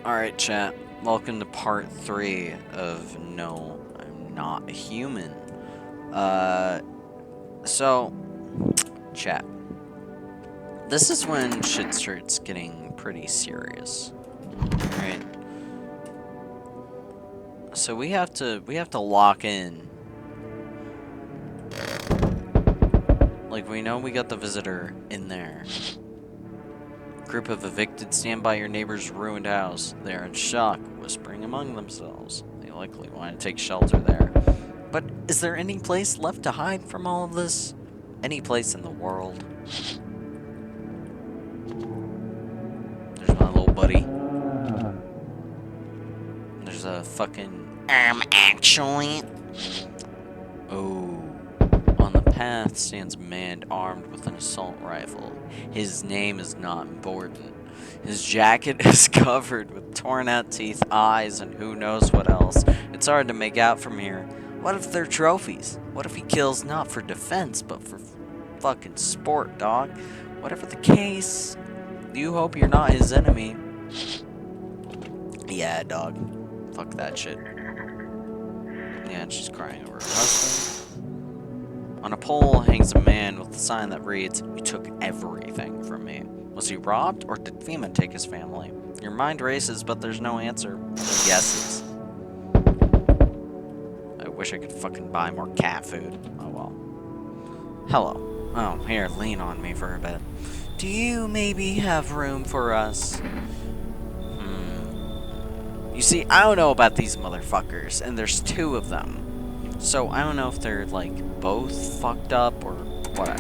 Alright, chat. Welcome to part 3 of No, I'm Not a Human. Uh, so, chat. This is when shit starts getting pretty serious. Right? So we have to lock in. Like, we know we got the visitor in there. Group of evicted stand by your neighbor's ruined house. They are in shock, whispering among themselves. They likely want to take shelter there. But is there any place left to hide from all of this? Any place in the world? There's my little buddy. There's a fucking... actually... Oh. On the path stands a man armed with an assault rifle. His name is not important. His jacket is covered with torn out teeth, eyes, and who knows what else. It's hard to make out from here. What if they're trophies? What if he kills not for defense, but for fucking sport, dog? Whatever the case, you hope you're not his enemy. Yeah, dog. Fuck that shit. Yeah, and she's crying over her husband. On a pole hangs a man with a sign that reads, "You took everything from me." Was he robbed, or did FEMA take his family? Your mind races, but there's no answer. No guesses. I wish I could fucking buy more cat food. Oh well. Hello. Oh, here, lean on me for a bit. Do you maybe have room for us? You see, I don't know about these motherfuckers, and there's two of them. So I don't know if they're, like, both fucked up or what.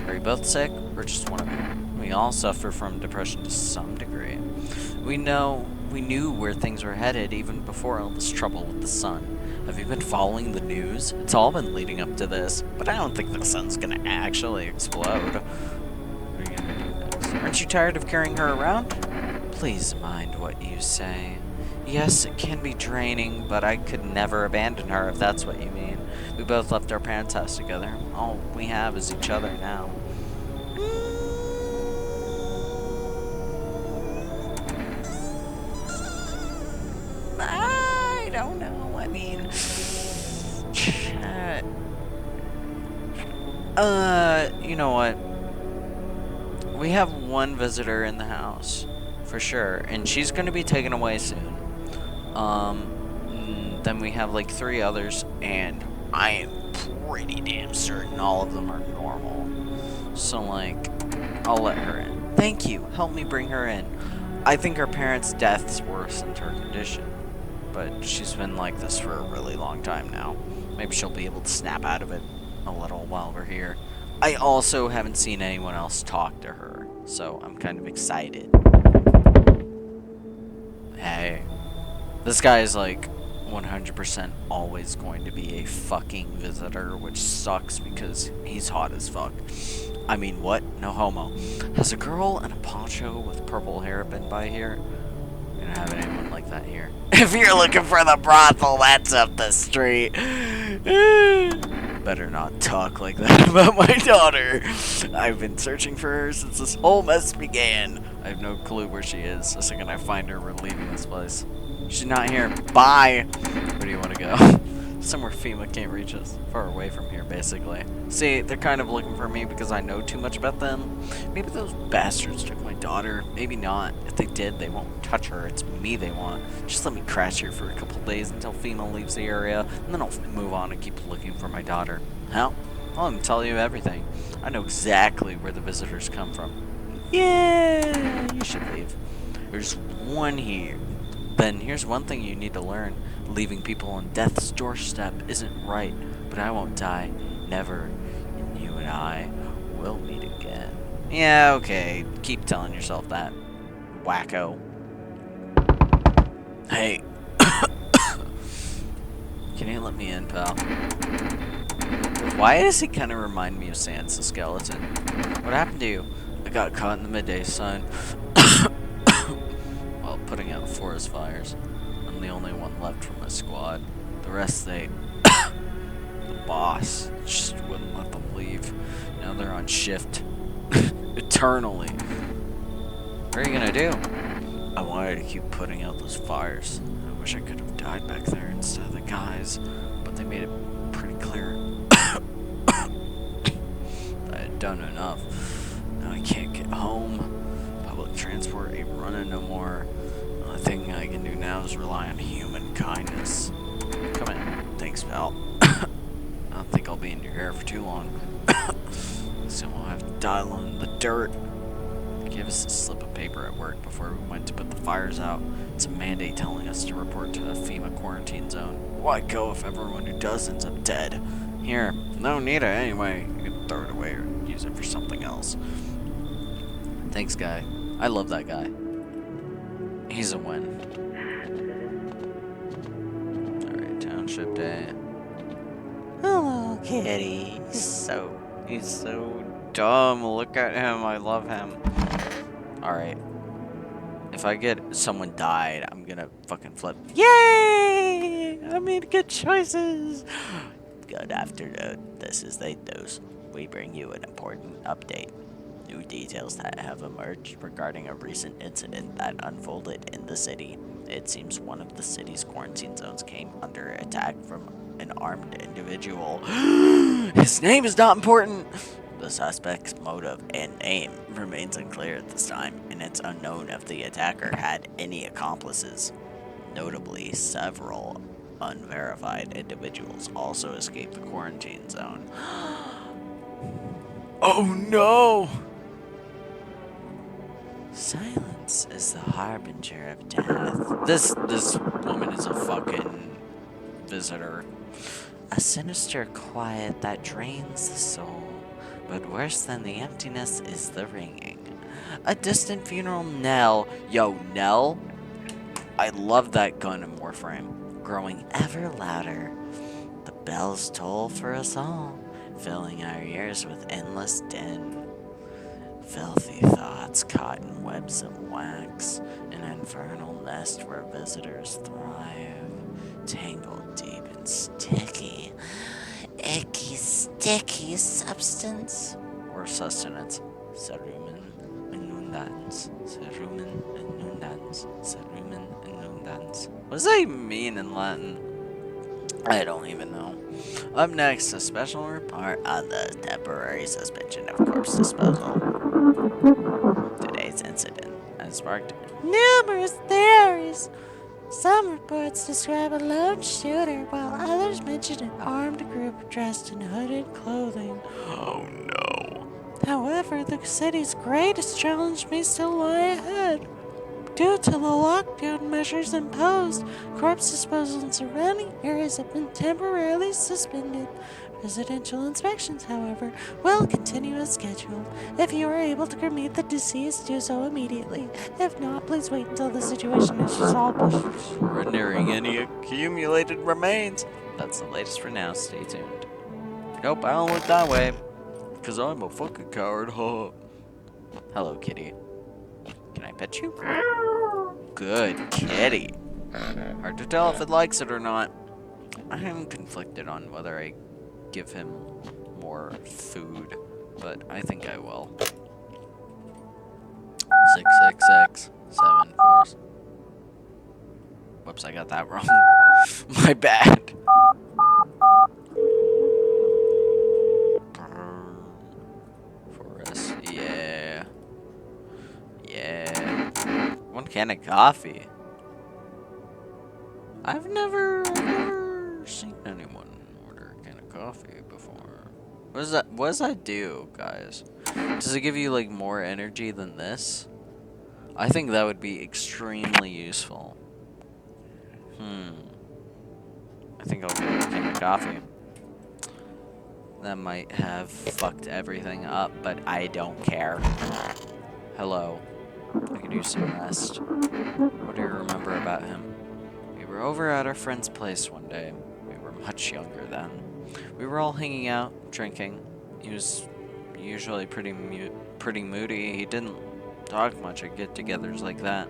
Are you both sick, or just one of you? We all suffer from depression to some degree. We knew where things were headed even before all this trouble with the sun. Have you been following the news? It's all been leading up to this, but I don't think the sun's gonna actually explode. What are you gonna do next? Aren't you tired of carrying her around? Please mind what you say. Yes, it can be draining, but I could never abandon her if that's what you mean. We both left our parents' house together. All we have is each other now. I don't know. I mean, you know what? We have one visitor in the house, for sure, and she's going to be taken away soon. Then we have like 3 others, and I am pretty damn certain all of them are normal. So, like, I'll let her in. Thank you. Help me bring her in. I think her parents' deaths worsened her condition, but she's been like this for a really long time now. Maybe she'll be able to snap out of it a little while we're here. I also haven't seen anyone else talk to her, so I'm kind of excited. Hey. This guy is like 100% always going to be a fucking visitor, which sucks because he's hot as fuck. I mean, what? No homo. Has a girl in a poncho with purple hair been by here? We don't have anyone like that here. If you're looking for the brothel, that's up the street. Better not talk like that about my daughter. I've been searching for her since this whole mess began. I have no clue where she is. The second I find her, we're leaving this place. She's not here. Bye. Where do you want to go? Somewhere FEMA can't reach us. Far away from here, basically. See, they're kind of looking for me because I know too much about them. Maybe those bastards took my daughter. Maybe not. If they did, they won't touch her. It's me they want. Just let me crash here for a couple days until FEMA leaves the area, and then I'll move on and keep looking for my daughter. Hell, I'll even tell you everything. I know exactly where the visitors come from. Yeah, you should leave. There's one here. Then here's one thing you need to learn. Leaving people on death's doorstep isn't right, but I won't die. Never. And you and I will meet again. Yeah, okay. Keep telling yourself that. Wacko. Hey. Can you let me in, pal? Why does he kind of remind me of Sans the Skeleton? What happened to you? I got caught in the midday sun. While putting out forest fires. I'm the only one left from my squad. The rest, the boss just wouldn't let them leave. Now they're on shift. Eternally. What are you gonna do? I wanted Why do they keep putting out those fires? I wish I could have died back there instead of the guys, but they made it pretty clear I had done enough. Now I can't get home. Public transport ain't running no more. The only thing I can do now is rely on human kindness. Come in. Thanks, pal. I don't think I'll be in your hair for too long. So we'll have to dial in the dirt. Give us a slip of paper at work before we went to put the fires out. It's a mandate telling us to report to a FEMA quarantine zone. Why go if everyone who does ends up dead? Here, no need it anyway. You can throw it away or use it for something else. Thanks, guy. I love that guy. He's a win. Alright, township day. Hello, kitty. He's so dumb. Look at him. I love him. Alright. If I get someone died, I'm gonna fucking flip. Yay! I made good choices. Good afternoon. This is the news. We bring you an important update. New details that have emerged regarding a recent incident that unfolded in the city. It seems one of the city's quarantine zones came under attack from an armed individual. His name is not important. The suspect's motive and name remains unclear at this time, and it's unknown if the attacker had any accomplices. Notably, several unverified individuals also escaped the quarantine zone. Oh no! Silence is the harbinger of death. This woman is a fucking visitor. A sinister quiet that drains the soul. But worse than the emptiness is the ringing. A distant funeral knell. Yo, knell? I love that gun in Warframe. Growing ever louder. The bells toll for us all, filling our ears with endless din. Filthy thoughts caught in webs of wax, an infernal nest where visitors thrive. Tangled deep and sticky. Icky, sticky substance or sustenance. Cerumen inundans. Cerumen inundans. Cerumen inundans. What does that mean in Latin? I don't even know. Up next, a special report on the temporary suspension of corpse disposal. Today's incident has sparked numerous theories. Some reports describe a lone shooter, while others mention an armed group dressed in hooded clothing. Oh no. However, the city's greatest challenge may still lie ahead. Due to the lockdown measures imposed, corpse disposal in surrounding areas have been temporarily suspended. Residential inspections, however, will continue as scheduled. If you are able to cremate the deceased, do so immediately. If not, please wait until the situation is resolved. Surrendering any accumulated remains. That's the latest for now. Stay tuned. Nope, I don't look that way. Because I'm a fucking coward, huh? Hello, kitty. Can I pet you? Good kitty. Hard to tell if it likes it or not. I am conflicted on whether I give him more food, but I think I will. 666 74. Whoops, I got that wrong. My bad. Forest, yeah. Yeah. One can of coffee. I've never seen anyone order a can of coffee before. What does that do, guys? Does it give you like more energy than this? I think that would be extremely useful. I think I'll get a can of coffee. That might have fucked everything up, but I don't care. Hello. I could use some rest. What do you remember about him? We were over at our friend's place one day. We were much younger then. We were all hanging out, drinking. He was usually pretty moody. He didn't talk much at get-togethers like that.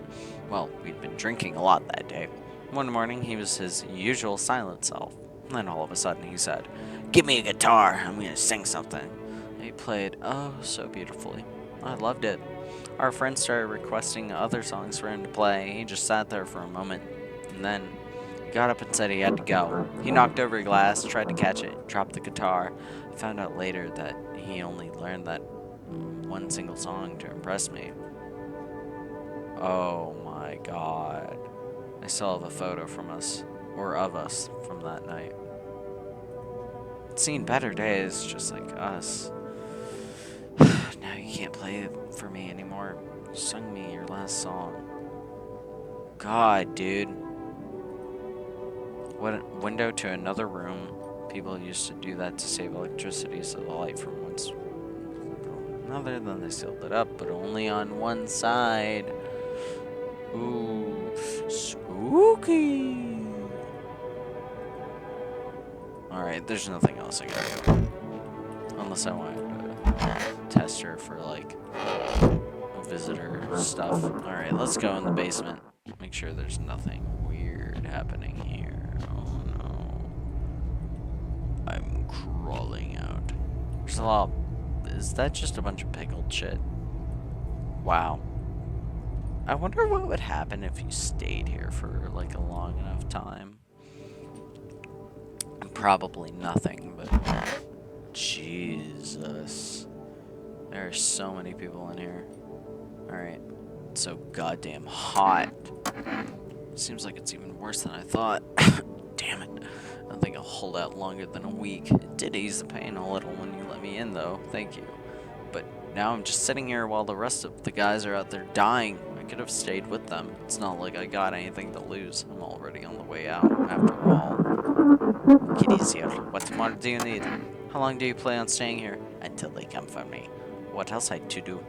Well, we'd been drinking a lot that day. One morning, he was his usual silent self. Then all of a sudden, he said, "Give me a guitar. I'm going to sing something." And he played, oh, so beautifully. I loved it. Our friend started requesting other songs for him to play. He just sat there for a moment, and then he got up and said he had to go. He knocked over a glass, tried to catch it, dropped the guitar. I found out later that he only learned that one single song to impress me. Oh my god. I still have a photo from us, or of us, from that night. Seen better days, just like us. Now you can't play it for me anymore. You sung me your last song. God, dude. What window to another room? People used to do that to save electricity, so the light from one another, then they sealed it up, but only on one side. Ooh, spooky. Alright, there's nothing else I gotta do. Unless I want to test her for, like, visitor stuff. Alright, let's go in the basement. Make sure there's nothing weird happening here. Oh no. I'm crawling out. There's a lot. Is that just a bunch of pickled shit? Wow. I wonder what would happen if you stayed here for, like, a long enough time. Probably nothing, but Jesus. There are so many people in here. Alright. It's so goddamn hot. Seems like it's even worse than I thought. Damn it. I don't think I'll hold out longer than a week. It did ease the pain a little when you let me in, though. Thank you. But now I'm just sitting here while the rest of the guys are out there dying. I could have stayed with them. It's not like I got anything to lose. I'm already on the way out, after all. Kitty's here. What more do you need? How long do you plan on staying here? Until they come for me. What else had to do?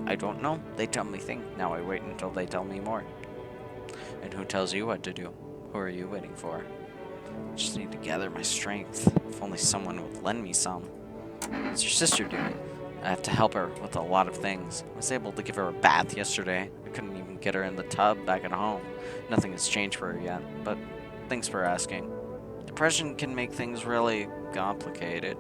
I don't know. They tell me things. Now I wait until they tell me more. And who tells you what to do? Who are you waiting for? I just need to gather my strength. If only someone would lend me some. What's your sister doing? I have to help her with a lot of things. I was able to give her a bath yesterday. I couldn't even get her in the tub back at home. Nothing has changed for her yet, but thanks for asking. Depression can make things really complicated.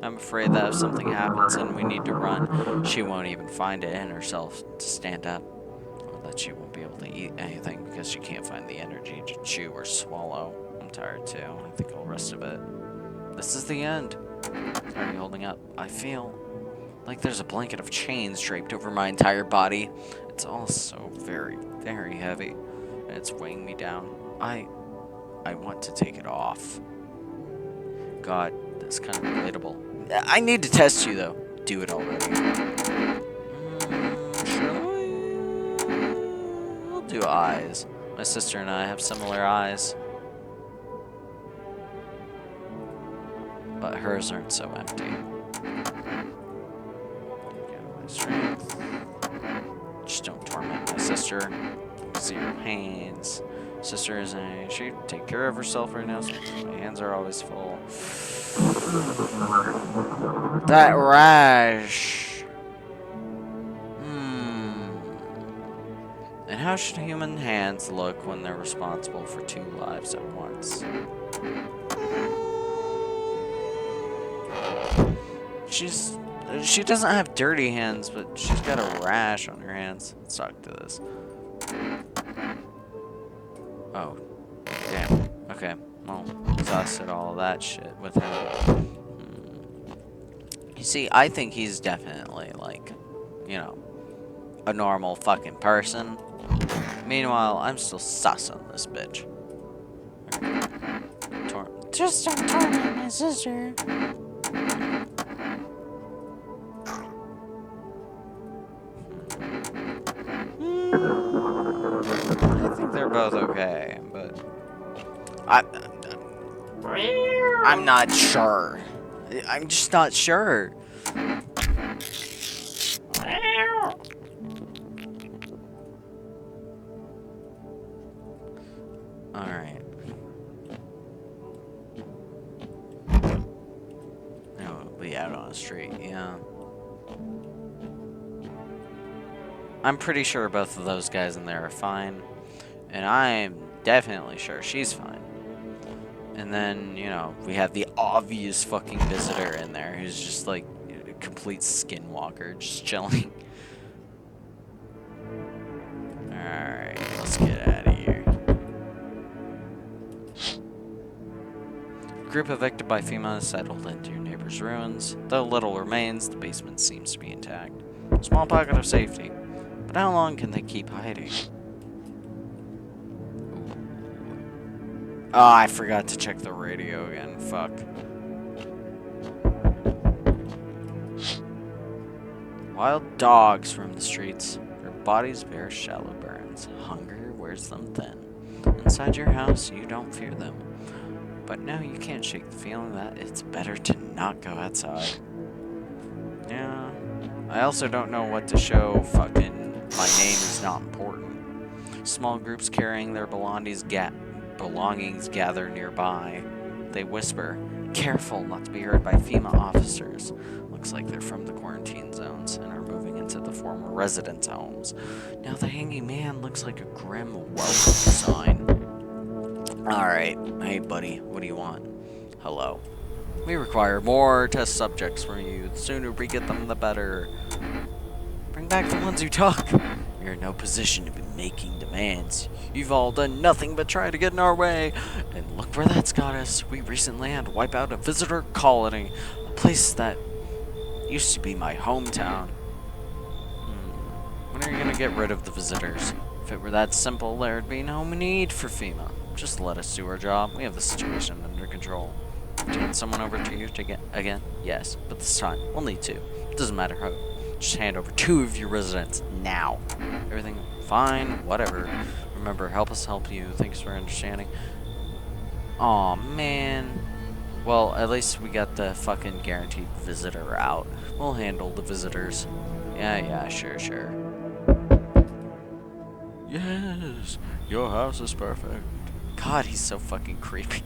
I'm afraid that if something happens and we need to run, she won't even find it in herself to stand up. Or that she won't be able to eat anything because she can't find the energy to chew or swallow. I'm tired too. I think I'll rest a bit. This is the end. How are you holding up? I feel like there's a blanket of chains draped over my entire body. It's all so very, very heavy. And it's weighing me down. I want to take it off. God, that's kind of relatable. I need to test you, though. Do it already. Shall I? I'll do eyes. My sister and I have similar eyes. But hers aren't so empty. Get my strength. Just don't torment my sister. Zero pains. Sister isn't. She take care of herself right now, so my hands are always full. That rash. And how should human hands look when they're responsible for 2 lives at once? She doesn't have dirty hands, but she's got a rash on her hands. Let's talk to this. Oh, damn. Okay, well, exhausted all of that shit with him. You see, I think he's definitely, like, you know, a normal fucking person. Meanwhile, I'm still sus on this bitch. Just don't torment my sister. I think they're both okay, but I'm not sure. I'm just not sure. Alright. Now we'll be out on the street, yeah. I'm pretty sure both of those guys in there are fine. And I'm definitely sure she's fine. And then, you know, we have the obvious fucking visitor in there who's just like a complete skinwalker, just chilling. Let's get out of here. Group evicted by FEMA is settled into your neighbor's ruins. Though little remains, the basement seems to be intact. Small pocket of safety. But how long can they keep hiding? Oh, I forgot to check the radio again. Fuck. Wild dogs roam the streets. Their bodies bear shallow burns. Hunger wears them thin. Inside your house, you don't fear them. But now you can't shake the feeling that it's better to not go outside. Yeah. I also don't know what to show fucking my name is not important. Small groups carrying their belongings gather nearby. They whisper, careful not to be heard by FEMA officers. Looks like they're from the quarantine zones and are moving into the former residents' homes. Now the hanging man looks like a grim welcome sign. Alright, hey buddy, what do you want? Hello. We require more test subjects from you. The sooner we get them, the better. Bring back the ones who talk. We're in no position to be making demands. You've all done nothing but try to get in our way. And look where that's got us. We recently had to wipe out a visitor colony. A place that used to be my hometown. When are you gonna get rid of the visitors? If it were that simple, there'd be no need for FEMA. Just let us do our job. We have the situation under control. Turn someone over to you to get again? Yes, but this time we'll need two. It doesn't matter how. Just hand over 2 of your residents now. Everything fine, whatever. Remember, help us help you. Thanks for understanding. Aw, man. Well, at least we got the fucking guaranteed visitor out. We'll handle the visitors. Yeah, sure. Yes, your house is perfect. God, he's so fucking creepy.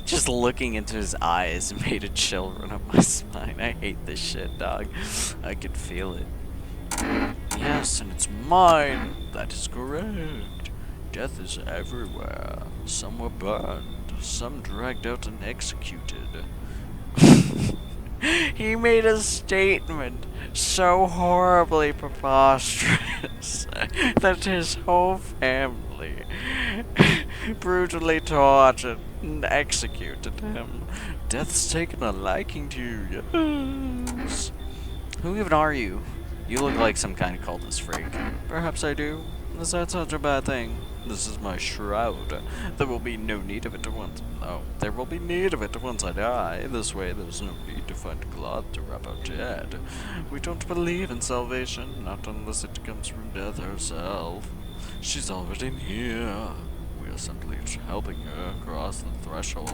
Just looking into his eyes made a chill run up my spine. I hate this shit, dog. I can feel it. Yes, and it's mine. That is correct. Death is everywhere. Some were burned, some dragged out and executed. He made a statement so horribly preposterous that his whole family brutally tortured and executed him. Death's taken a liking to you, yes. Who even are you? You look like some kind of cultist freak. Perhaps I do. Is that such a bad thing? This is my shroud. There will be no need of it once. No, there will be need of it once I die. This way, there's no need to find cloth to wrap our dead. We don't believe in salvation, not unless it comes from death herself. She's already here. We are simply helping her across the threshold.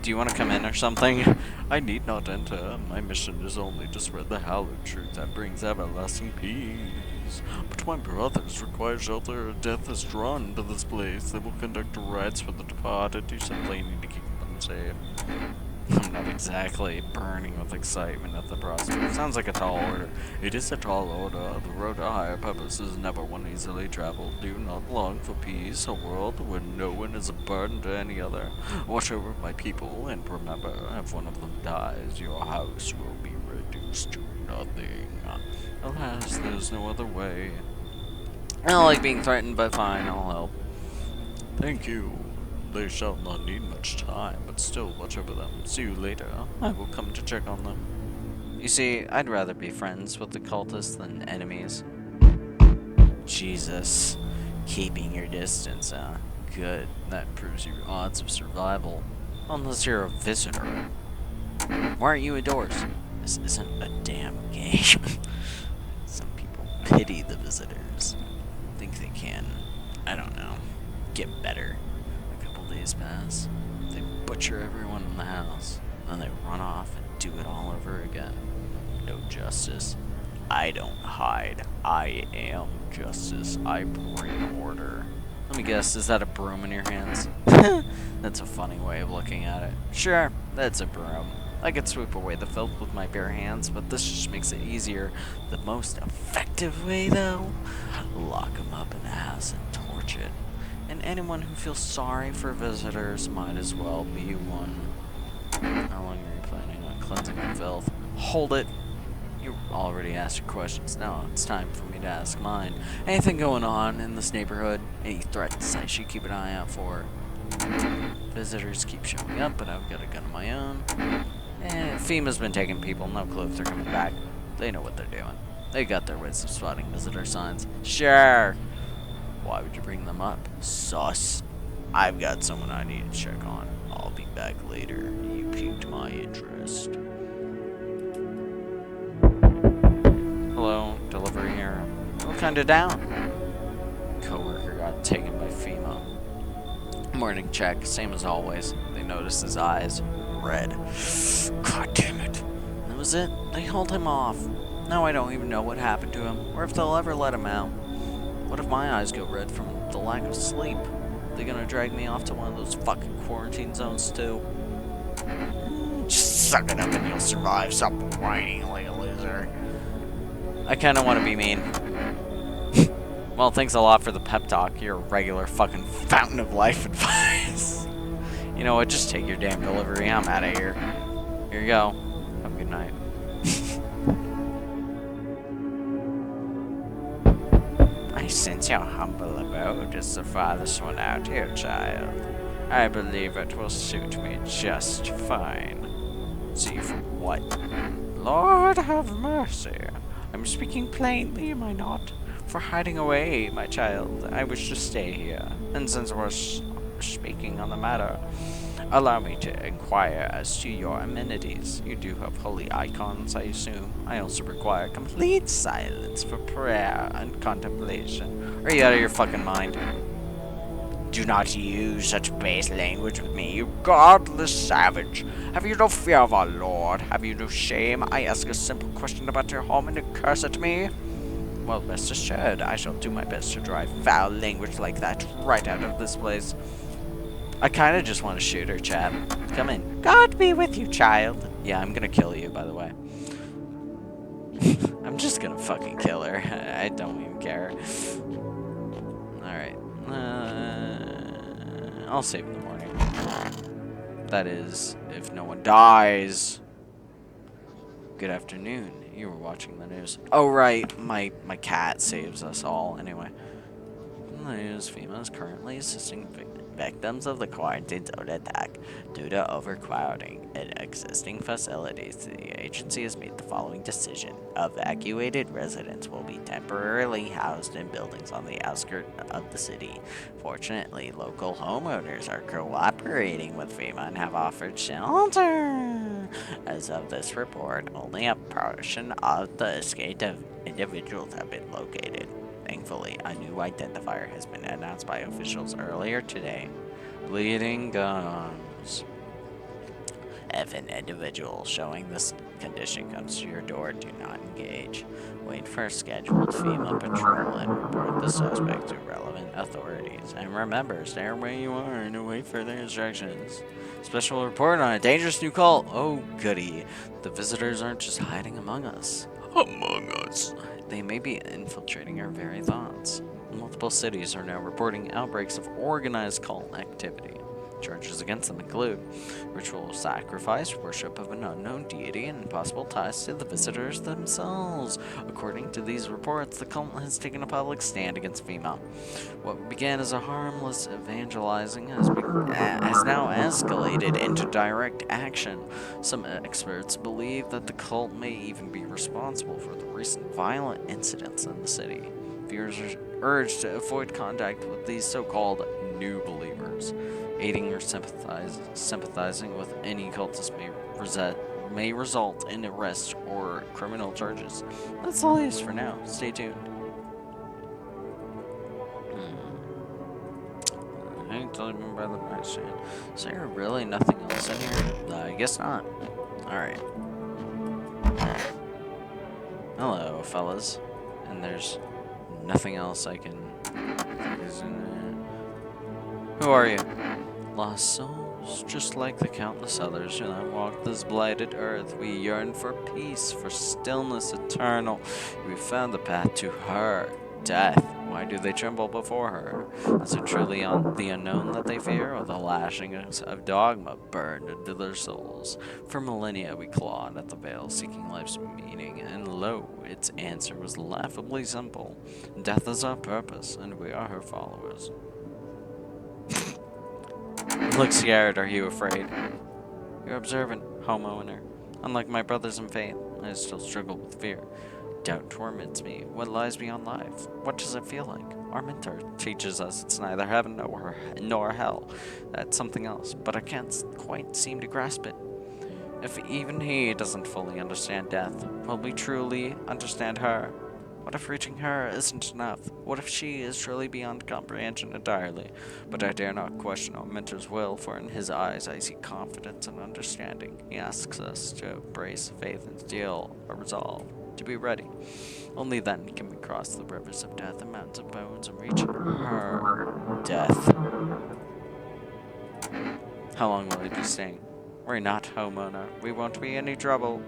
Do you want to come in or something? I need not enter. My mission is only to spread the hallowed truth that brings everlasting peace. But my brothers require shelter. Death is drawn to this place. They will conduct rites for the departed. You simply need to keep them safe. I'm not exactly burning with excitement at the prospect. Sounds like a tall order. It is a tall order. The road to higher purpose is never one easily traveled. Do not long for peace, a world where no one is a burden to any other. Watch over my people, and remember, if one of them dies, your house will be reduced to nothing. Alas, there's no other way. I don't like being threatened, but fine, I'll help. Thank you. They shall not need much time, but still watch over them. See you later. I will come to check on them. You see, I'd rather be friends with the cultists than enemies. Jesus. Keeping your distance, huh? Good. That proves your odds of survival. Unless you're a visitor. Why aren't you indoors? This isn't a damn game. Some people pity the visitors. Think they can, I don't know, get better. Days pass. They butcher everyone in the house. Then they run off and do it all over again. No justice. I don't hide. I am justice. I bring order. Let me guess, is that a broom in your hands? That's a funny way of looking at it. Sure, that's a broom. I could sweep away the filth with my bare hands, but this just makes it easier. The most effective way, though? Lock them up in the house and torch it. And anyone who feels sorry for visitors might as well be one. How long are you planning on cleansing the filth? Hold it! You already asked your questions. Now it's time for me to ask mine. Anything going on in this neighborhood? Any threats I should keep an eye out for? Visitors keep showing up, but I've got a gun of my own. FEMA's been taking people. No clue if they're coming back. They know what they're doing. They got their ways of spotting visitor signs. Sure. Why would you bring them up? Sus. I've got someone I need to check on. I'll be back later. You piqued my interest. Hello, delivery here. We're kinda down. Coworker got taken by FEMA. Morning check, same as always. They noticed his eyes. Red. God damn it. That was it. They hauled him off. Now I don't even know what happened to him, or if they'll ever let him out. What if my eyes go red from the lack of sleep? They gonna drag me off to one of those fucking quarantine zones too? Just suck it up and you'll survive. Stop whining like a loser. I kinda wanna be mean. Well, thanks a lot for the pep talk. You're a regular fucking fountain of life advice. You know what? Just take your damn delivery. I'm out of here. Here you go. Have a good night. I sense your humble abode is the farthest one out here, child. I believe it will suit me just fine. See for what? Lord have mercy. I'm speaking plainly, am I not? For hiding away, my child, I wish to stay here. And since we're speaking on the matter, allow me to inquire as to your amenities. You do have holy icons, I assume. I also require complete silence for prayer and contemplation. Are you out of your fucking mind? Do not use such base language with me, you godless savage. Have you no fear of our Lord? Have you no shame? I ask a simple question about your home and you curse at me? Well, rest assured, I shall do my best to drive foul language like that right out of this place. I kinda just want to shoot her, chap. Come in. God be with you, child. Yeah, I'm gonna kill you, by the way. I'm just gonna fucking kill her. I don't even care. Alright. I'll save in the morning. That is, if no one dies. Good afternoon. You were watching the news. Oh, right. My cat saves us all. Anyway. The news, FEMA is currently assisting victims of the quarantine zone attack due to overcrowding in existing facilities. The agency has made the following decision. Evacuated residents will be temporarily housed in buildings on the outskirts of the city. Fortunately, local homeowners are cooperating with FEMA and have offered shelter. As of this report, only a portion of the escaped individuals have been located. Thankfully, a new identifier has been announced by officials earlier today. Bleeding gums. If an individual showing this condition comes to your door, do not engage. Wait for a scheduled FEMA patrol and report the suspect to relevant authorities. And remember, stay where you are and wait for their instructions. Special report on a dangerous new cult. Oh, goody. The visitors aren't just hiding among us. Among us. They may be infiltrating our very thoughts. Multiple cities are now reporting outbreaks of organized cult activity. Charges against them include ritual sacrifice, worship of an unknown deity, and possible ties to the visitors themselves. According to these reports, the cult has taken a public stand against FEMA. What began as a harmless evangelizing has now escalated into direct action. Some experts believe that the cult may even be responsible for the recent violent incidents in the city. Viewers are urged to avoid contact with these so-called new believers. Aiding or sympathizing with any cultist may result in arrest or criminal charges. That's the latest for now. Stay tuned. I ain't telling you about the price. Is there really nothing else in here? I guess not. Alright. Hello, fellas. And there's nothing else I can... Who are you? Lost souls, just like the countless others who have walked this blighted earth, we yearn for peace, for stillness eternal. We found the path to her, death. Why do they tremble before her? Is it truly on the unknown that they fear, or the lashings of dogma burned into their souls? For millennia we clawed at the veil, seeking life's meaning, and lo, its answer was laughably simple. Death is our purpose, and we are her followers. You look scared. Are you afraid? You're observant, homeowner. Unlike my brothers in faith, I still struggle with fear. Doubt torments me. What lies beyond life? What does it feel like? Our mentor teaches us it's neither heaven nor hell. That's something else, but I can't quite seem to grasp it. If even he doesn't fully understand death, will we truly understand her? What if reaching her isn't enough? What if she is truly beyond comprehension entirely? But I dare not question our mentor's will, for in his eyes I see confidence and understanding. He asks us to embrace faith and steel our resolve, to be ready. Only then can we cross the rivers of death and mountains of bones and reach her death. How long will you be staying? Worry not, homeowner. We won't be any trouble.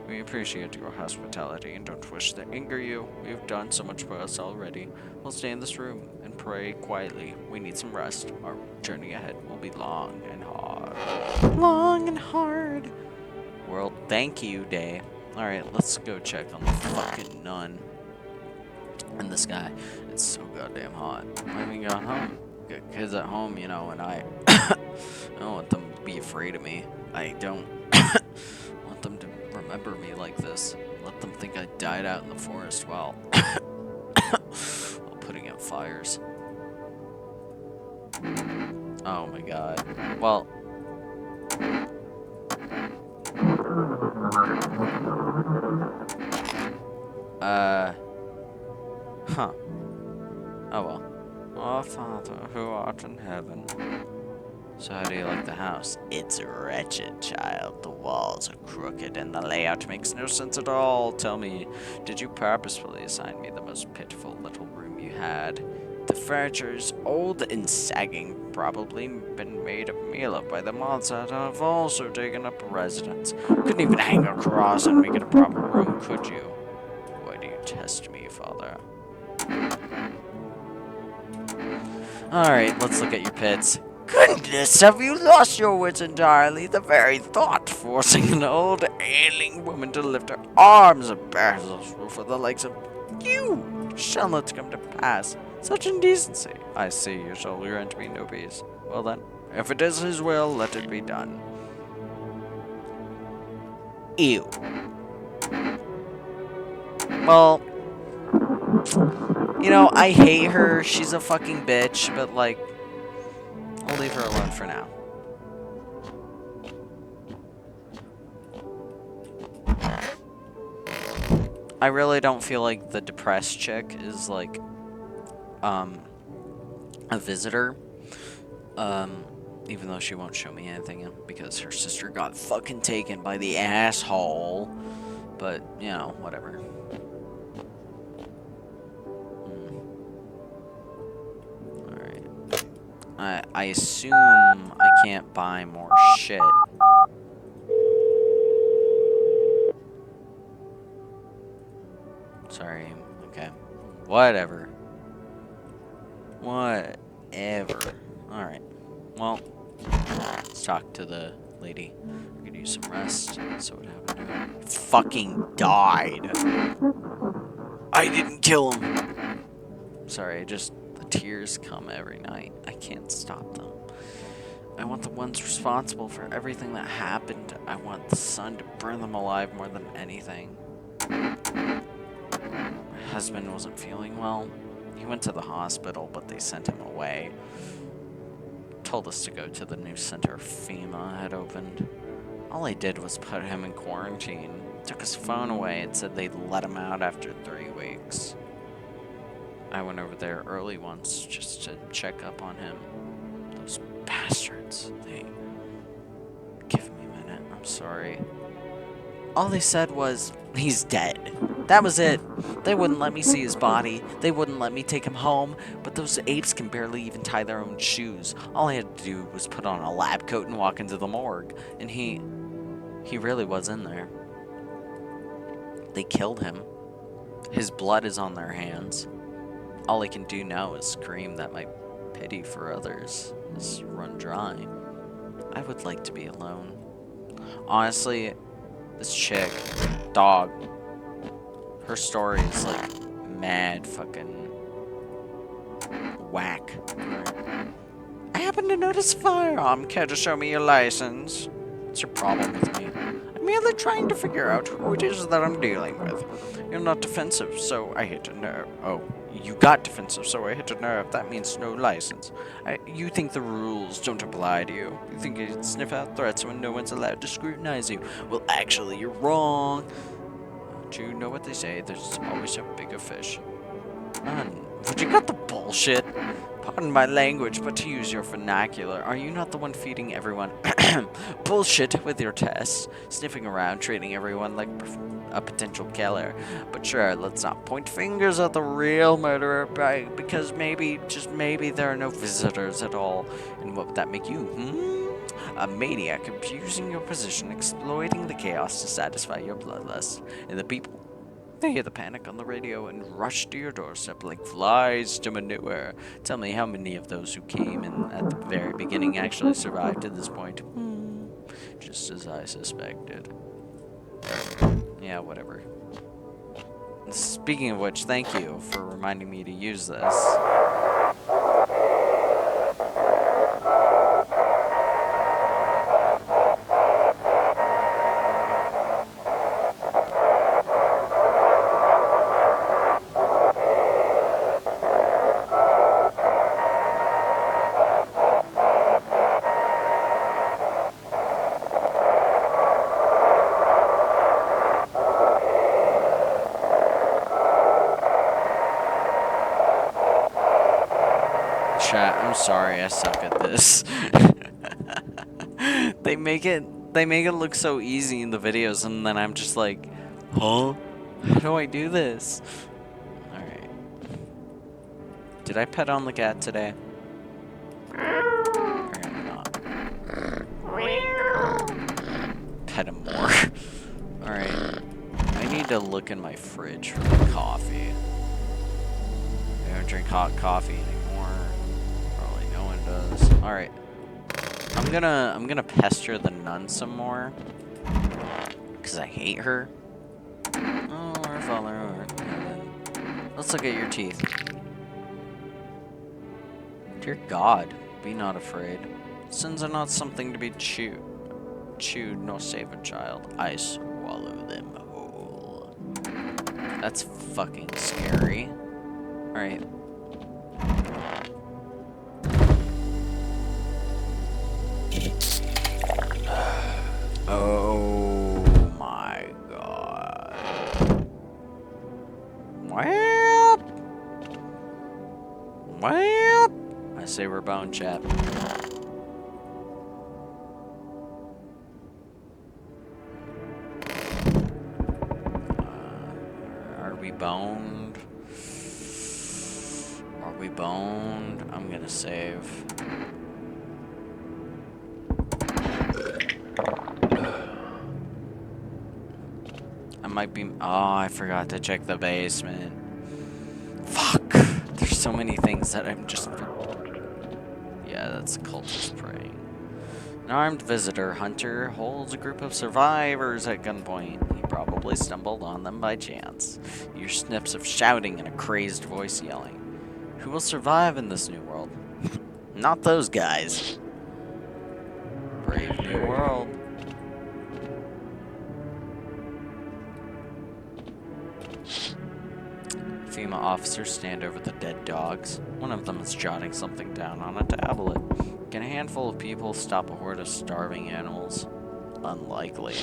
We appreciate your hospitality and don't wish to anger you. We've done so much for us already. We'll stay in this room and pray quietly. We need some rest. Our journey ahead will be long and hard. Long and hard. World, thank you, day. Alright, let's go check on the fucking nun. And this guy. It's so goddamn hot. I haven't got home. Got kids at home, you know, and I don't want them to be afraid of me. I don't want them to remember me like this. Let them think I died out in the forest while putting out fires. Oh my god. Well, huh. Oh well. Our Father, who art in heaven. So how do you like the house? It's wretched, child. The walls are crooked and the layout makes no sense at all. Tell me, did you purposefully assign me the most pitiful little room you had? The furniture's old and sagging, probably been made a meal of by the moths that have also taken up residence. Couldn't even hang a cross and make it a proper room, could you? Why do you test me, Father? Alright, let's look at your pits. Goodness, have you lost your wits entirely? The very thought forcing an old ailing woman to lift her arms and bear for the likes of you shall not come to pass. Such indecency. I see you shall grant me no peace. Well then, if it is his will, let it be done. Ew. Well, you know, I hate her. She's a fucking bitch, but like, I'll leave her alone for now. I really don't feel like the depressed chick is like a visitor. Even though she won't show me anything because her sister got fucking taken by the asshole. But, you know, whatever. Alright. I assume I can't buy more shit. Sorry. Okay. Whatever. Whatever. Alright. Well, let's talk to the lady. We could use some rest. So what happened to him? He fucking died. I didn't kill him. Sorry, the tears come every night. I can't stop them. I want the ones responsible for everything that happened. I want the sun to burn them alive more than anything. My husband wasn't feeling well. He went to the hospital, but they sent him away. Told us to go to the new center FEMA had opened. All I did was put him in quarantine. Took his phone away and said they'd let him out after 3 weeks. I went over there early once just to check up on him. Those bastards. Give me a minute. I'm sorry. All they said was, he's dead. That was it. They wouldn't let me see his body. They wouldn't let me take him home. But those apes can barely even tie their own shoes. All I had to do was put on a lab coat and walk into the morgue. And he really was in there. They killed him. His blood is on their hands. All I can do now is scream that my pity for others is run dry. I would like to be alone. Honestly, this chick, dog, her story is like mad fucking whack. I happen to notice a firearm. Care to show me your license? What's your problem with me? I'm merely trying to figure out who it is that I'm dealing with. You're not defensive, so I hit a nerve. Oh, you got defensive, so I hit a nerve. That means no license. You think the rules don't apply to you. You think you can sniff out threats when no one's allowed to scrutinize you. Well, actually, you're wrong. Don't you know what they say? There's always a bigger fish. But you got the bullshit. Pardon my language, but to use your vernacular, are you not the one feeding everyone bullshit with your tests? Sniffing around, treating everyone like a potential killer. But sure, let's not point fingers at the real murderer, because maybe, just maybe, there are no visitors at all. And what would that make you, A maniac abusing your position, exploiting the chaos to satisfy your bloodlust. And the people, they hear the panic on the radio and rush to your doorstep like flies to manure. Tell me how many of those who came in at the very beginning actually survived to this point. Just as I suspected. Yeah, whatever. Speaking of which, thank you for reminding me to use this. I'm sorry, I suck at this. They make it look so easy in the videos, and then I'm just like, huh? How do I do this? Alright. Did I pet on the cat today? Apparently not. Pet him more. Alright. I need to look in my fridge for my coffee. I don't drink hot coffee anymore. Alright. I'm gonna pester the nun some more. Cause I hate her. Oh, our Father, art in heaven. Let's look at your teeth. Dear God, be not afraid. Sins are not something to be chewed nor save a child. I swallow them whole. That's fucking scary. Alright. Oh my God. Well, I say we're bone, chat. Are we boned? Are we boned? I'm gonna save. Might be. Oh, I forgot to check the basement. Fuck. There's so many things that I'm just. Yeah, that's the cultist praying. An armed visitor hunter holds a group of survivors at gunpoint. He probably stumbled on them by chance. You hear snips of shouting and a crazed voice yelling. Who will survive in this new world? Not those guys. Brave new world. FEMA officers stand over the dead dogs. One of them is jotting something down on a tablet. Can a handful of people stop a horde of starving animals? Unlikely.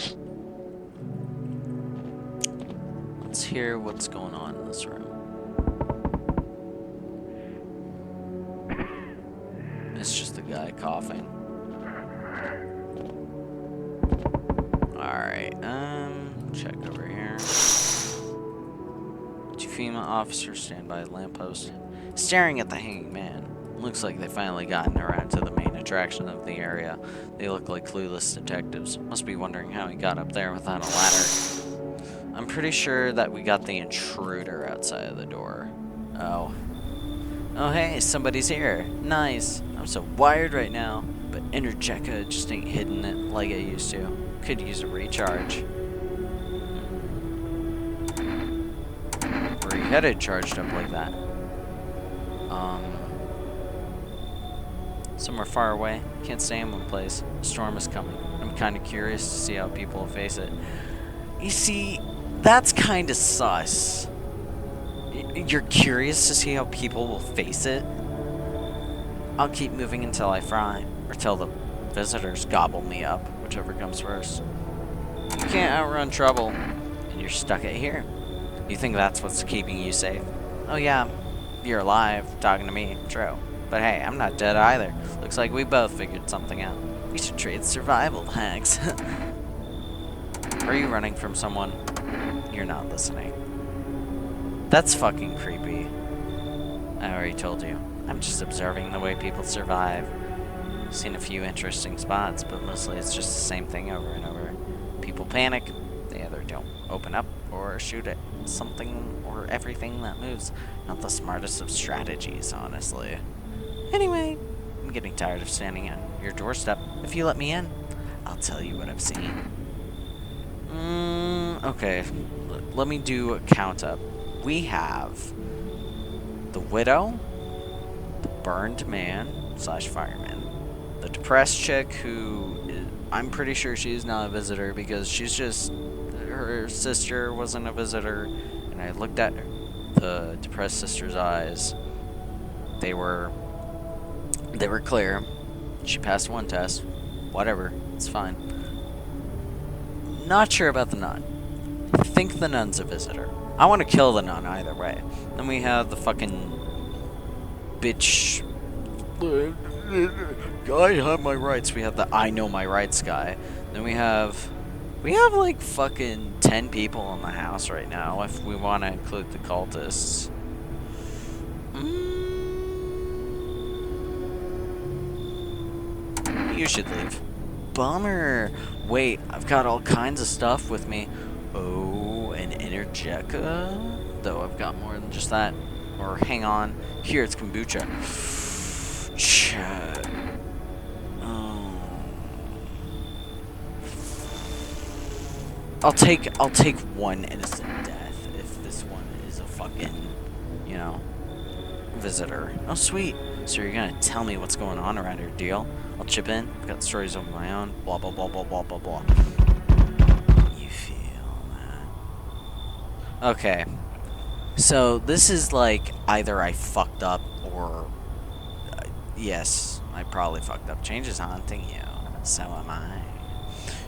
Let's hear what's going on in this room. It's just the guy coughing. Alright, check over here. Two FEMA officers stand by a lamppost, staring at the hanging man. Looks like they've finally gotten around to the main attraction of the area. They look like clueless detectives. Must be wondering how he got up there without a ladder. I'm pretty sure that we got the intruder outside of the door. Oh. Oh hey, somebody's here. Nice. I'm so wired right now, but Energeca just ain't hitting it like I used to. Could use a recharge. Where you headed charged up like that? Somewhere far away. Can't stay in one place. A storm is coming. I'm kind of curious to see how people face it. You see, that's kind of sus. You're curious to see how people will face it? I'll keep moving until I fry, or till the visitors gobble me up, whichever comes first. You can't outrun trouble, and you're stuck at here. You think that's what's keeping you safe? Oh yeah, you're alive, talking to me, true. But hey, I'm not dead either. Looks like we both figured something out. We should trade survival hacks. Are you running from someone? You're not listening. That's fucking creepy. I already told you. I'm just observing the way people survive. Seen a few interesting spots, but mostly it's just the same thing over and over. People panic. They either don't open up or shoot at something or everything that moves. Not the smartest of strategies, honestly. Anyway, I'm getting tired of standing on your doorstep. If you let me in, I'll tell you what I've seen. Okay. Let me do a count up. We have the widow, the burned man / fireman, the depressed chick who I'm pretty sure she's not a visitor because she's just, her sister wasn't a visitor, and I looked at the depressed sister's eyes. They were clear. She passed one test. Whatever, it's fine. Not sure about the nun. I think the nun's a visitor. I want to kill the nun either way. Then we have the fucking bitch. I have my rights. We have the I know my rights guy. Then we have like fucking 10 people in the house right now if we want to include the cultists. You should leave. Bummer. Wait, I've got all kinds of stuff with me. Oh, an Energeca? Though I've got more than just that. Or hang on. Here, it's kombucha. Chut. Oh. I'll take one innocent death if this one is a fucking, you know, visitor. Oh, sweet. So you're gonna tell me what's going on around here, deal? I'll chip in. I've got stories of my own. Blah, blah, blah, blah, blah, blah, blah. You feel that? Okay. So this is like either I fucked up or... yes, I probably fucked up. Change is haunting you. So am I.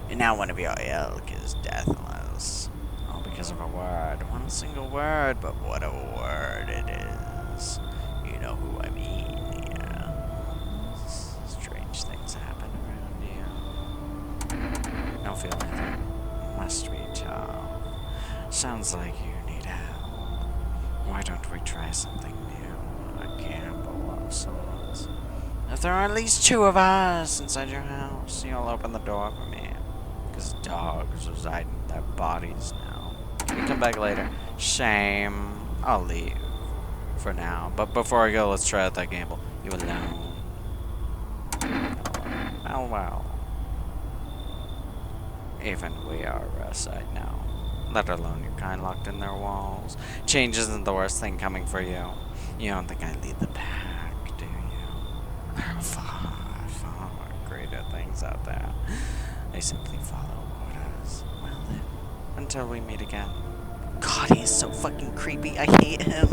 And now one of your ilk is deathless. All because of a word. One single word, but what a word it is. You know who I mean. Strange things happen around you. Don't feel anything. Must be tough. Sounds like you need help. Why don't we try something new? A gamble of sorts. If there are at least 2 of us inside your house, you'll open the door for me. Because dogs reside in their bodies now. Can you come back later? Shame. I'll leave. For now. But before I go, let's try out that gamble. You alone. Oh well. Even we are outside now. Let alone your kind locked in their walls. Change isn't the worst thing coming for you. You don't think I lead the pack, do you? There are far, far greater things out there. I simply follow orders. Well then, until we meet again. God, he's so fucking creepy. I hate him.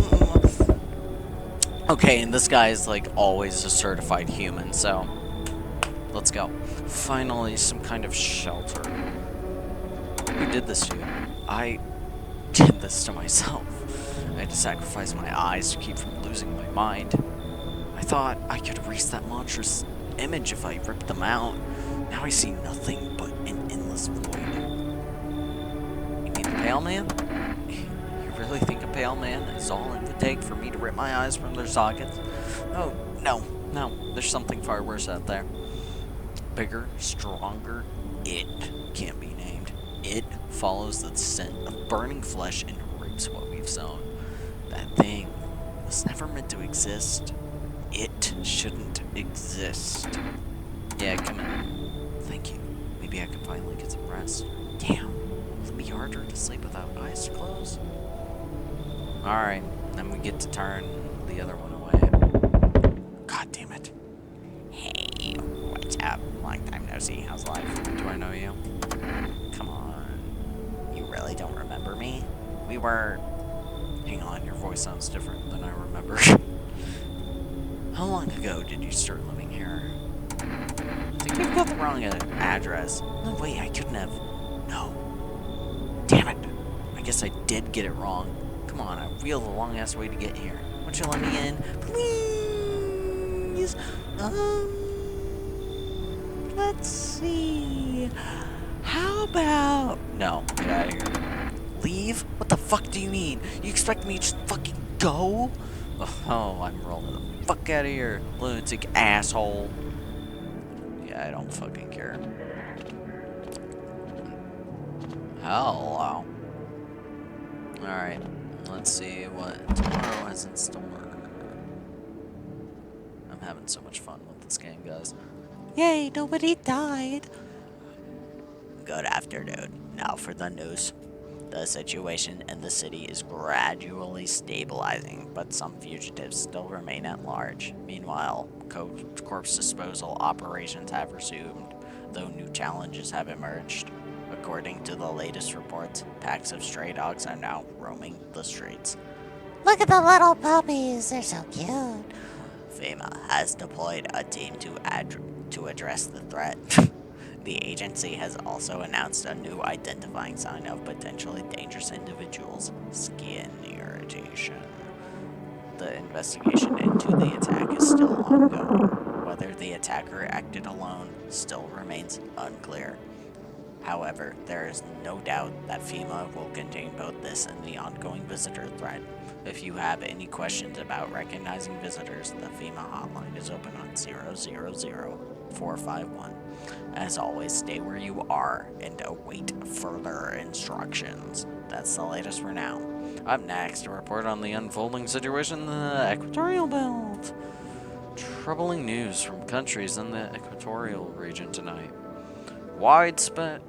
Okay, and this guy is like always a certified human, so let's go. Finally, some kind of shelter. Who did this to you? I did this to myself. I had to sacrifice my eyes to keep from losing my mind. I thought I could erase that monstrous image if I ripped them out. Now I see nothing but an endless void. You mean the Pale Man? You really think a Pale Man is all it would take for me to rip my eyes from their sockets? Oh, no. There's something far worse out there. Bigger, stronger. It can't be named. It follows the scent of burning flesh and reaps what we've sown. That thing was never meant to exist. It shouldn't exist. Yeah, come in. Thank you. Maybe I can finally get some rest. Damn. Will it be harder to sleep without eyes closed? Alright, then we get to turn the other one away. God damn it. Hey, what's up? Long time no see. How's life? Do I know you? Come on. You really don't remember me? We were... Hang on, your voice sounds different than I remember. How long ago did you start living here? I think you've got the wrong address. No way, I couldn't have. No. Damn it. I guess I did get it wrong. Come on, I wheeled a long-ass way to get here. Won't you let me in? Please? Let's see. How about... No, get out of here. Leave? What the fuck do you mean? You expect me to just fucking go? Oh, I'm rolling the fuck out of here, lunatic asshole. Yeah, I don't fucking care. Hello. Alright, let's see what tomorrow has in store. I'm having so much fun with this game, guys. Yay, nobody died. Good afternoon. Now for the news. The situation in the city is gradually stabilizing, but some fugitives still remain at large. Meanwhile, corpse disposal operations have resumed, though new challenges have emerged. According to the latest reports, packs of stray dogs are now roaming the streets. Look at the little puppies, they're so cute. FEMA has deployed a team to address the threat. The agency has also announced a new identifying sign of potentially dangerous individuals: skin irritation. The investigation into the attack is still ongoing. Whether the attacker acted alone still remains unclear. However, there is no doubt that FEMA will contain both this and the ongoing visitor threat. If you have any questions about recognizing visitors, the FEMA hotline is open on 000-451. As always, stay where you are and await further instructions. That's the latest for now. Up next, a report on the unfolding situation in the equatorial belt. Troubling news from countries in the equatorial region tonight. Widespread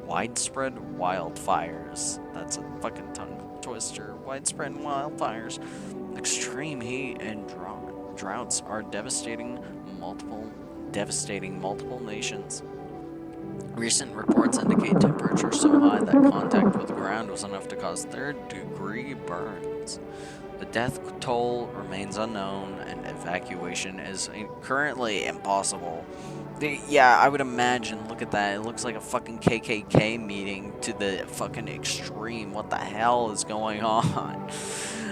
wildfires. That's a fucking tongue twister. Widespread wildfires, extreme heat, and droughts are devastating multiple nations. Recent reports indicate temperatures so high that contact with the ground was enough to cause third-degree burns. The death toll remains unknown, and evacuation is currently impossible. Yeah, I would imagine. Look at that. It looks like a fucking KKK meeting to the fucking extreme. What the hell is going on?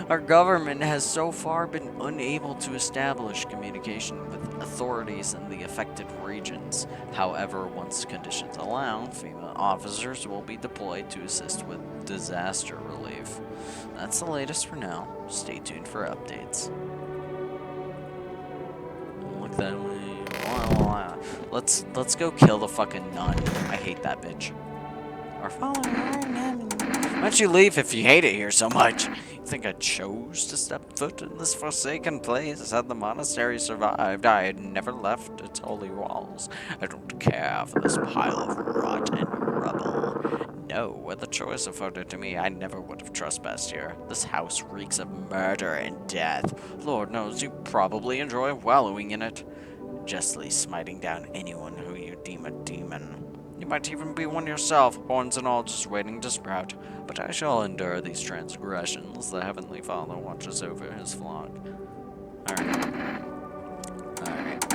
Our government has so far been unable to establish communication with authorities in the affected regions. However, once conditions allow, FEMA officers will be deployed to assist with disaster relief. That's the latest for now. Stay tuned for updates. Look that way. Let's go kill the fucking nun. I hate that bitch. Or follow our nun. Why don't you leave if you hate it here so much? You think I chose to step foot in this forsaken place? Had the monastery survived, I had never left its holy walls. I don't care for this pile of rot and rubble. No, were the choice afforded to me, I never would have trespassed here. This house reeks of murder and death. Lord knows you probably enjoy wallowing in it, justly smiting down anyone who you deem a demon. You might even be one yourself, horns and all, just waiting to sprout. But I shall endure these transgressions. The Heavenly Father watches over his flock. Alright.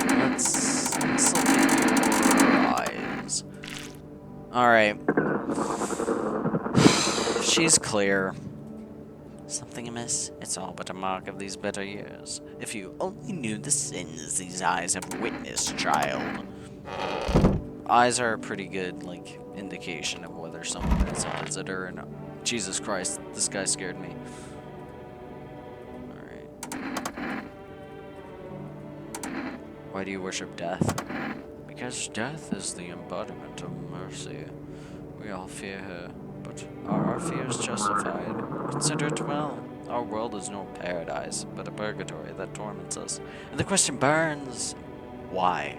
Let's look at your eyes. Alright. She's clear. Something amiss? It's all but a mark of these better years. If you only knew the sins these eyes have witnessed, child. Eyes are a pretty good, like, indication of whether someone is a visitor or not. Jesus Christ, this guy scared me. Alright. Why do you worship death? Because death is the embodiment of mercy. We all fear her, but are our fears justified? Consider it well. Our world is no paradise, but a purgatory that torments us. And the question burns, why?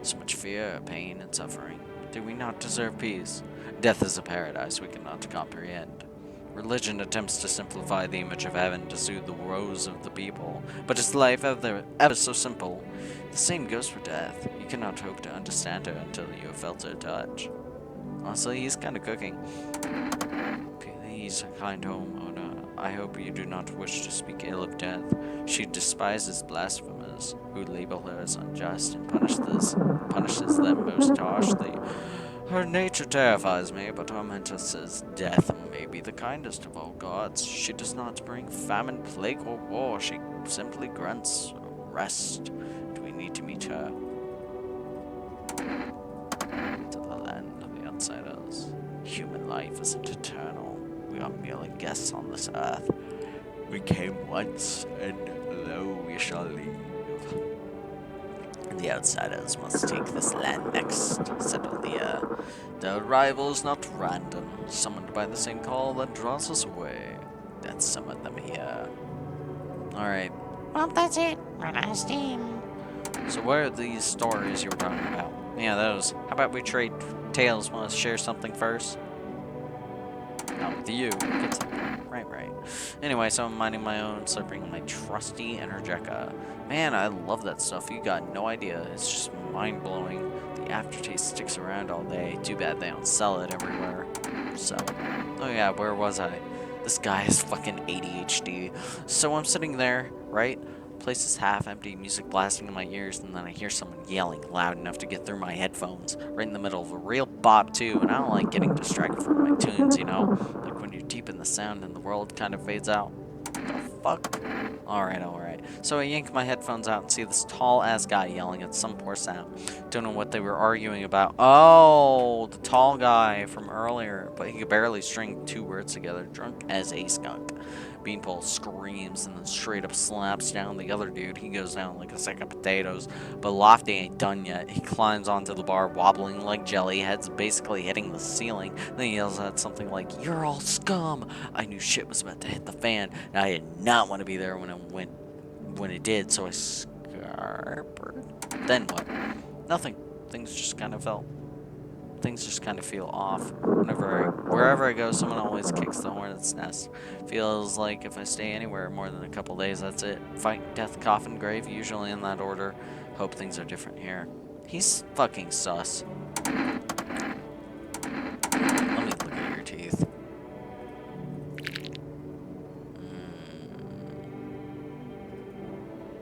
So much fear, pain, and suffering. Do we not deserve peace? Death is a paradise we cannot comprehend. Religion attempts to simplify the image of heaven to soothe the woes of the people, but is life ever so simple? The same goes for death. You cannot hope to understand her until you have felt her touch. Honestly, he's kind of cooking. Please, kind homeowner, I hope you do not wish to speak ill of death. She despises blasphemers who label her as unjust and punishes them most harshly. Her nature terrifies me, but her mentor says death may be the kindest of all gods. She does not bring famine, plague, or war. She simply grants rest. Do we need to meet her? To the land of the outsiders. Human life isn't eternal. We are merely guests on this earth. We came once, and lo, we shall leave. The outsiders must take this land next, said Leah. Their arrival is not random, summoned by the same call that draws us away. That summoned them here. Alright. Well, that's it. Our last team. So what are these stories you were talking about? Yeah, those. How about we trade tales? Want to share something first? Not with you. Right. Anyway, so I'm minding my own, slurping my trusty Energeca. Man, I love that stuff. You got no idea. It's just mind-blowing. The aftertaste sticks around all day. Too bad they don't sell it everywhere. So, oh yeah, where was I? This guy has fucking ADHD. So I'm sitting there, right? Place is half empty, music blasting in my ears, and then I hear someone yelling loud enough to get through my headphones, right in the middle of a real bop too, and I don't like getting distracted from my tunes, you know? Like when you're deep in the sound and the world kind of fades out. The fuck? Alright. So I yank my headphones out and see this tall-ass guy yelling at some poor sound. Don't know what they were arguing about. Oh, the tall guy from earlier, but he could barely string 2 words together. Drunk as a skunk. Beanpole screams and then straight up slaps down the other dude. He goes down like a sack of potatoes, but Lofty ain't done yet. He climbs onto the bar, wobbling like jelly, head's basically hitting the ceiling. Then he yells out something like, "You're all scum!" I knew shit was about to hit the fan, and I did not want to be there when it did, so I scarpered. Then what? Nothing. Things just kind of feel off. Wherever I go, someone always kicks the hornet's nest. Feels like if I stay anywhere more than a couple days, that's it. Fight, death, coffin, grave, usually in that order. Hope things are different here. He's fucking sus. Let me look at your teeth.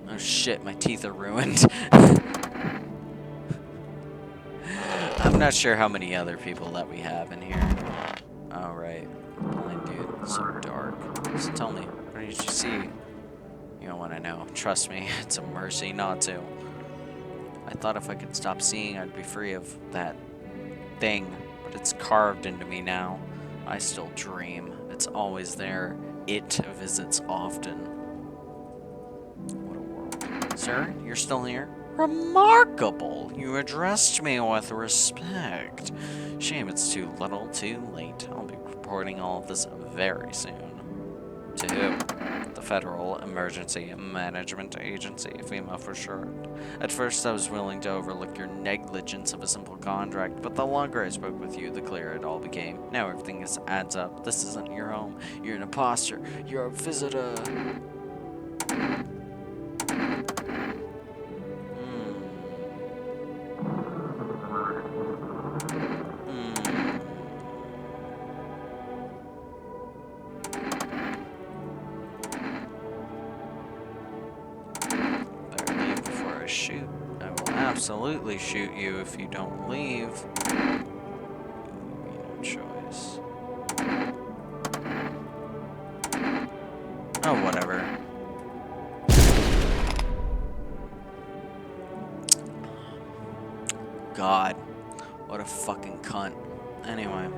Oh shit, my teeth are ruined. I'm not sure how many other people that we have in here. Alright. Blind dude. So dark. So tell me, what did you see? You don't want to know. Trust me, it's a mercy not to. I thought if I could stop seeing, I'd be free of that thing. But it's carved into me now. I still dream. It's always there. It visits often. What a world. Sir, you're still here? Remarkable! You addressed me with respect. Shame it's too little, too late. I'll be reporting all of this very soon. To who? The Federal Emergency Management Agency, FEMA for short. At first I was willing to overlook your negligence of a simple contract, but the longer I spoke with you, the clearer it all became. Now everything adds up. This isn't your home. You're an imposter. You're a visitor. Shoot. I will absolutely shoot you if you don't leave. No choice. Oh, whatever. God. What a fucking cunt. Anyway.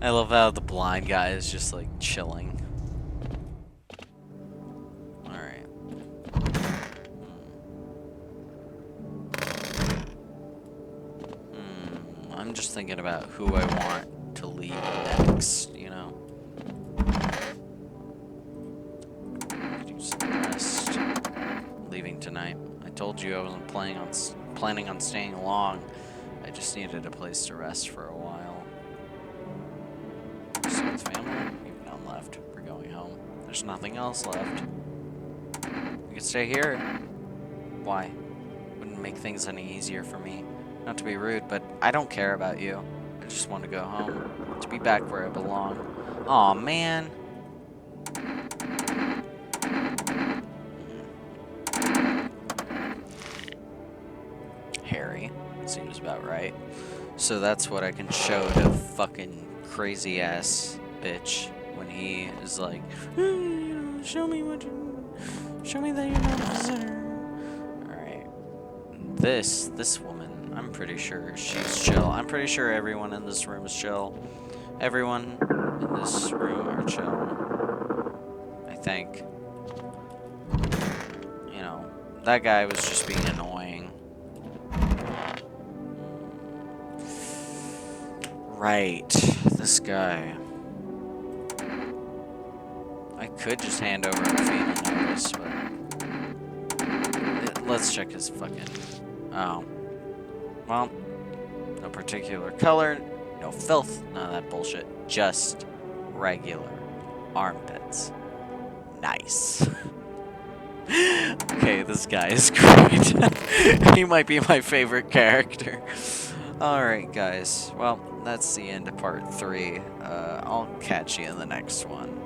I love how the blind guy is just like chilling. Alright. just thinking about who I want to leave next, you know? Do some rest. Leaving tonight. I told you I wasn't planning on staying long. I just needed a place to rest for a while. So with family, even none left. We're going home. There's nothing else left. You could stay here. Why? Wouldn't make things any easier for me. Not to be rude, but I don't care about you. I just want to go home. To be back where I belong. Aw, man. Harry. Seems about right. So that's what I can show to fucking crazy ass bitch when he is like, show me that you're not a visitor. Alright. This woman, I'm pretty sure she's chill. I'm pretty sure everyone in this room is chill. Everyone in this room are chill. I think. You know, that guy was just being annoying. Right, this guy. I could just hand over a feed notice, but let's check his fucking. Oh, well, no particular color, no filth, none of that bullshit. Just regular armpits. Nice. Okay, this guy is great. He might be my favorite character. Alright, guys. Well, that's the end of part 3. I'll catch you in the next one.